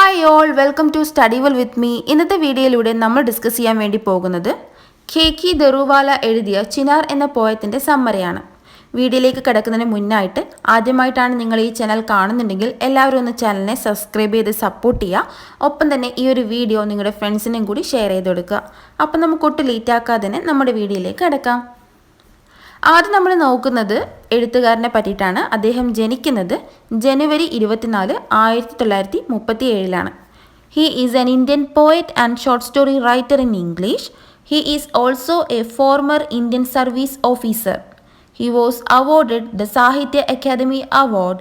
Hi all, welcome to study well with me. ഇന്നത്തെ വീഡിയോയിലൂടെ നമ്മൾ ഡിസ്കസ് ചെയ്യാൻ വേണ്ടി പോകുന്നത് ഖേക്കി ദറുവാല എഴുതിയ ചിനാർ എന്ന പോയത്തിൻ്റെ സമ്മറിയാണ്. വീഡിയോയിലേക്ക് കിടക്കുന്നതിന് മുന്നായിട്ട് ആദ്യമായിട്ടാണ് നിങ്ങൾ ഈ ചാനൽ കാണുന്നുണ്ടെങ്കിൽ എല്ലാവരും ഒന്ന് ചാനലിനെ സബ്സ്ക്രൈബ് ചെയ്ത് സപ്പോർട്ട് ചെയ്യുക. ഒപ്പം തന്നെ ഈ ഒരു വീഡിയോ നിങ്ങളുടെ ഫ്രണ്ട്സിനും കൂടി ഷെയർ ചെയ്ത് കൊടുക്കുക. അപ്പം നമുക്ക് ഒട്ടും ലേറ്റ് ആക്കാതെ തന്നെ നമ്മുടെ വീഡിയോയിലേക്ക് കിടക്കാം. ആദ്യം നമ്മൾ നോക്കുന്നത് എഴുത്തുകാരനെ പറ്റിയിട്ടാണ്. അദ്ദേഹം ജനിക്കുന്നത് ജനുവരി 24, 1937. He is an Indian poet and short story writer in English. He is also A former Indian service officer. He was awarded the Sahitya Academy Award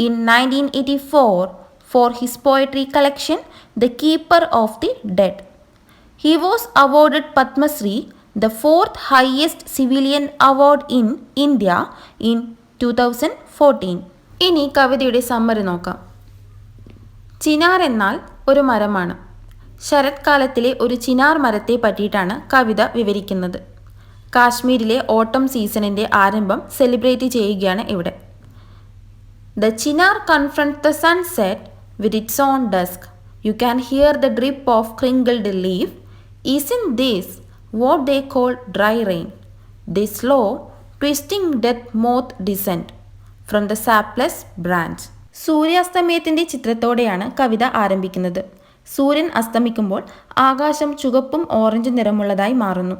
in 1984 for his poetry collection The Keeper of the Dead. He was awarded Padma Shri, the fourth highest civilian award in India, in 2014. ഇനി കവിതയുടെ summary നോക്കാം. ചിനാർ എന്നാൽ ഒരു മരമാണ്. ശരത്കാലത്തിലെ ഒരു ചിനാർ മരത്തെ പറ്റിയിട്ടാണ് കവിത വിവരിക്കുന്നത്. കാശ്മീരിലെ ഓട്ടം സീസണിൻ്റെ ആരംഭം സെലിബ്രേറ്റ് ചെയ്യുകയാണ് ഇവിടെ. The chinar confronts the sunset with its own dusk. You can hear the drip of crinkled leaf. Isn't this what they call dry rain? This slow, twisting death moth descent from the sapless branch. സൂര്യാസ്തമയത്തിൻ്റെ ചിത്രത്തോടെയാണ് കവിത ആരംഭിക്കുന്നത്. സൂര്യൻ അസ്തമിക്കുമ്പോൾ ആകാശം ചുവപ്പും ഓറഞ്ചും നിറമുള്ളതായി മാറുന്നു.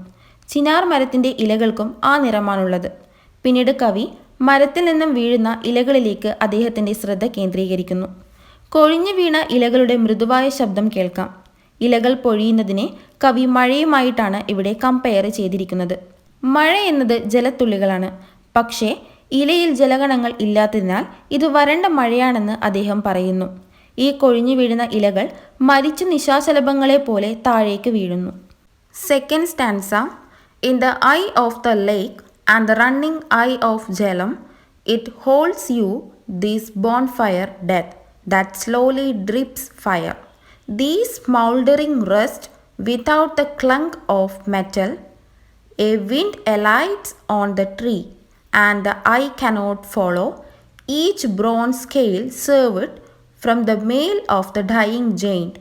ചിനാർ മരത്തിൻ്റെ ഇലകൾക്കും ആ നിറമാണുള്ളത്. പിന്നീട് കവി മരത്തിൽ നിന്നും വീഴുന്ന ഇലകളിലേക്ക് അദ്ദേഹത്തിൻ്റെ ശ്രദ്ധ കേന്ദ്രീകരിക്കുന്നു. കൊഴിഞ്ഞു വീണ ഇലകളുടെ മൃദുവായ ശബ്ദം കേൾക്കാം. ഇലകൾ പൊഴിയുന്നതിനെ കവി മഴയുമായിട്ടാണ് ഇവിടെ കമ്പയർ ചെയ്തിരിക്കുന്നത്. മഴ എന്നത് ജലത്തുള്ളികളാണ്. പക്ഷേ ഇലയിൽ ജലഗണങ്ങൾ ഇല്ലാത്തതിനാൽ ഇത് വരണ്ട മഴയാണെന്ന് അദ്ദേഹം പറയുന്നു. ഈ കൊഴിഞ്ഞു വീഴുന്ന ഇലകൾ മരിച്ച നിശാശലഭങ്ങളെ പോലെ താഴേക്ക് വീഴുന്നു. Second stanza. In the eye of the lake and the running eye of Jhelum, it holds you this bonfire death that slowly drips fire. These smouldering rust without the clunk of metal. A wind alights on the tree and the eye cannot follow. Each bronze scale served from the mail of the dying giant.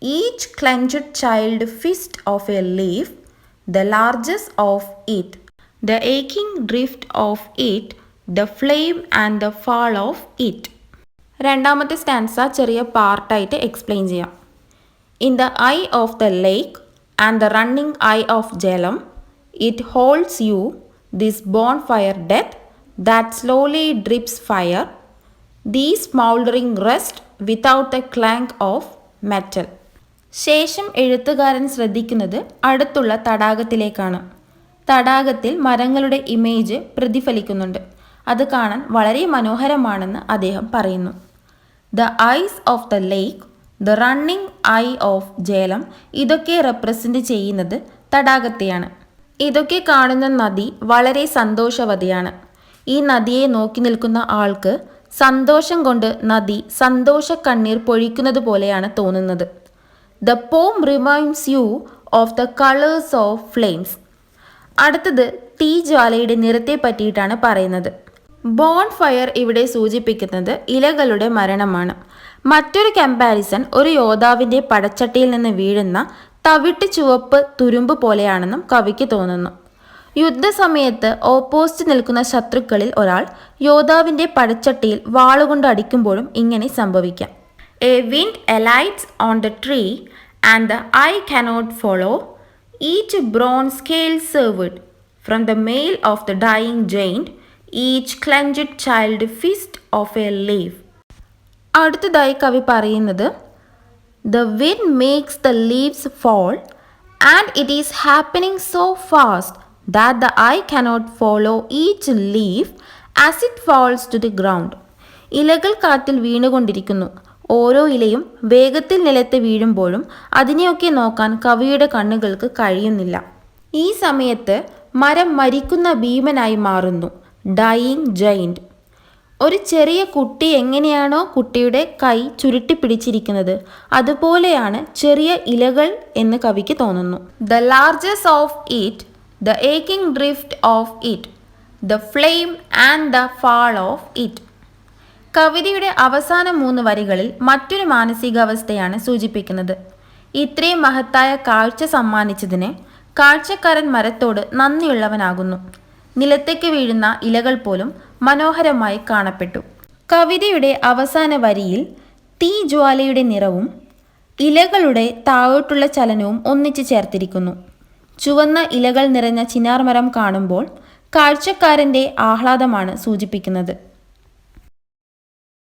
Each clenched child fist of a leaf, the largest of it, the aching drift of it, the flame and the fall of it. രണ്ടാമത്തെ stanza ചെറിയ പാർട്ടായിട്ട് explain ചെയ്യാം. In the eye of the lake and the running eye of Jhelum, it holds you this bonfire death that slowly drips fire. These smouldering rust without the clank of metal. ശേഷം എഴുത്തുകാരൻ ശ്രദ്ധിക്കുന്നത് അടുത്തുള്ള തടാകത്തിലേക്കാണ്. തടാകത്തിൽ മരങ്ങളുടെ image പ്രതിഫലിക്കുന്നുണ്ട്. അത് കാണാൻ വളരെ മനോഹരമാണെന്ന് അദ്ദേഹം പറയുന്നു. The eyes of the lake, the running eye of Jhelum, ഇതൊക്കെ റെപ്രസെൻ്റ് ചെയ്യുന്നത് തടാകത്തെയാണ്. ഇതൊക്കെ കാണുന്ന നദി വളരെ സന്തോഷവതിയാണ്. ഈ നദിയെ നോക്കി നിൽക്കുന്ന ആൾക്ക് സന്തോഷം കൊണ്ട് നദി സന്തോഷ കണ്ണീർ പൊഴിക്കുന്നത് പോലെയാണ് തോന്നുന്നത്. The poem reminds you of the colors of flames. അടുത്തത് തീജ്വാലയുടെ നിറത്തെ പറ്റിയിട്ടാണ് പറയുന്നത്. ബോൺ ഫയർ ഇവിടെ സൂചിപ്പിക്കുന്നത് ഇലകളുടെ മരണമാണ്. മറ്റൊരു കമ്പാരിസൺ ഒരു യോദ്ധാവിൻ്റെ പടച്ചട്ടയിൽ നിന്ന് വീഴുന്ന തവിട്ട് ചുവപ്പ് തുരുമ്പ് പോലെയാണെന്നും കവിക്ക് തോന്നുന്നു. യുദ്ധസമയത്ത് ഓപ്പോസിറ്റ് നിൽക്കുന്ന ശത്രുക്കളിൽ ഒരാൾ യോദ്ധാവിൻ്റെ പടച്ചട്ടയിൽ വാളുകൊണ്ട് അടിക്കുമ്പോഴും ഇങ്ങനെ സംഭവിക്കാം. A wind alights on the tree and the eye cannot follow. Each bronze scale served from the mail of the dying giant. Each clenched child fist of a leaf. അടുത്തതായി കവി പറയുന്നത് The wind makes the leaves fall and it is happening so fast that the eye cannot follow each leaf as it falls to the ground. ഇലകൾ കാറ്റിൽ വീണുകൊണ്ടിരിക്കുന്നു. ഓരോ ഇലയും വേഗത്തിൽ നിലത്ത് വീഴുമ്പോഴും അതിനെയൊക്കെ നോക്കാൻ കവിയുടെ കണ്ണുകൾക്ക് കഴിയുന്നില്ല. ഈ സമയത്ത് മരം മരിക്കുന്ന ഭീമനായി മാറുന്നു. Dying giant. ഒരു ചെറിയ കുട്ടി എങ്ങനെയാണോ കുട്ടിയുടെ കൈ ചുരുട്ടിപ്പിടിച്ചിരിക്കുന്നത് അതുപോലെയാണ് ചെറിയ ഇലകൾ എന്ന് കവിക്ക് തോന്നുന്നു. The largest of it, the aching drift of it, the flame and the fall of it. കവിതയുടെ അവസാന 3 വരികളിൽ മറ്റൊരു മാനസികാവസ്ഥയാണ് സൂചിപ്പിക്കുന്നത്. ഇത്രയും മഹത്തായ കാഴ്ച സമ്മാനിച്ചതിന് കാഴ്ചക്കാരൻ മരത്തോട് നന്ദിയുള്ളവനാകുന്നു. നിലത്തേക്ക് വീഴുന്ന ഇലകൾ പോലും മനോഹരമായി കാണപ്പെട്ടു. കവിതയുടെ അവസാന വരിയിൽ തീജ്വാലയുടെ നിറവും ഇലകളുടെ താഴോട്ടുള്ള ചലനവും ഒന്നിച്ചു ചേർത്തിരിക്കുന്നു. ചുവന്ന ഇലകൾ നിറഞ്ഞ ചിനാർ മരം കാണുമ്പോൾ കാഴ്ചക്കാരൻ്റെ ആഹ്ലാദമാണ് സൂചിപ്പിക്കുന്നത്.